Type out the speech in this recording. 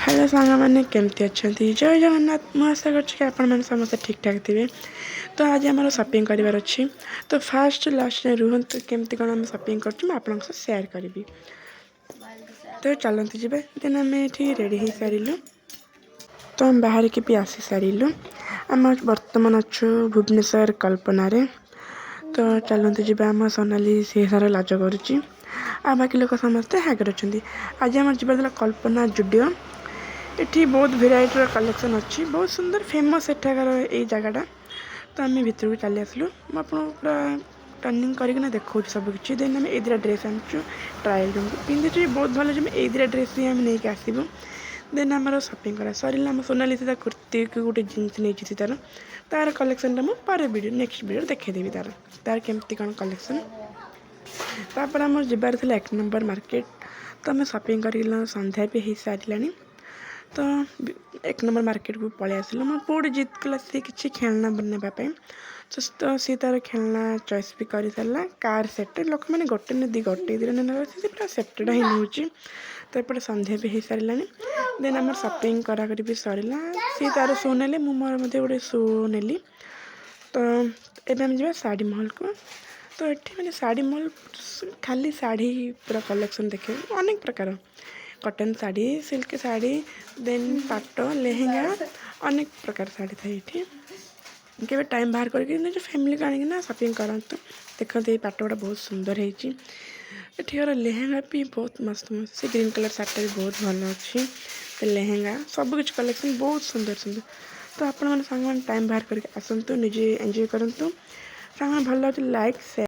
Hello सांग मैंने केमती अच्छा जय जगन्नाथ मुझे आशा कर समस्त ठीक ठाक थे। तो आज आम सपिंग करार अच्छी तो फास्ट लास्ट रुहतु केमती कौन आम सपिंग कर सेयार करी। तो चलती जी देन आम ये रेडी हो सारूँ तो आम बाहर की भी आसी सारूँ। आम बर्तमान अच्छु भुवनेश्वर कल्पना तो चलती जी आम सोनाली सी सारा लाज करुच्ची आ बाकी लोक समस्ते हागर अच्छा। आज आम जा कल्पना जुडियो ये बहुत भेराइटर कलेक्शन अच्छी बहुत सुंदर फेमस एठाकार ये जगटा। तो आम भितर को चली आसलु मुझे पूरा टर्निंग करना देखा सब किसी देन आम ए ड्रेस आनु ट्रायल रूम पिंधि बहुत भल ए ड्रेस ही आम नहीं आसबू। देन आम सपिंग कर सरला आम सोनाली से कुर्ती की गोटे जीन्स नहीं तार तार कलेक्शन मुझे पर वीडियो नेक्स्ट वीडियो देखदेवी तार तार केमती कौन कलेक्शन। तापर आम जबार था 1 नंबर मार्केट तो आम सपिंग कर संध्या भी हो सारा। तो 1 नंबर मार्केट को पलि आसलु मो पुओटे जिद कला सी कि खेलना बनवाई तो सी तार खेलना चॉइस भी कर सारा कार सेट लोक मैंने गोटे ने गोटे पूरा सेप्टेड ही नौ। तो ये संध्या भी हो सारा देन आम सपिंग करा भी सरला सी तार शो ने मोर गोटे शो नेली। तो ये आम जा शाढ़ी महल को तो ये मैंने शाढ़ी महल खाली शाढ़ी पूरा कलेक्शन देखे अनेक प्रकार कटन शाढ़ी सिल्क शाढ़ी देन पाट लेहेंगा अनेक प्रकार शाढ़ी था ये के टाइम बाहर करके निज फैमिली को आना सपिंग करते देखते ये पाट गुड़ा बहुत सुंदर होर लेहेंगा भी बहुत मस्त मस्त से ग्रीन कलर शार्टा भी बहुत भल अच्छी तो लेहेंगा सबकि कलेक्शन बहुत सुंदर सुंदर। तो आपण मैंने सांग टाइम बाहर करके आसतु निजे एंजॉय करूँ सांग भल लगे लाइक शेयर।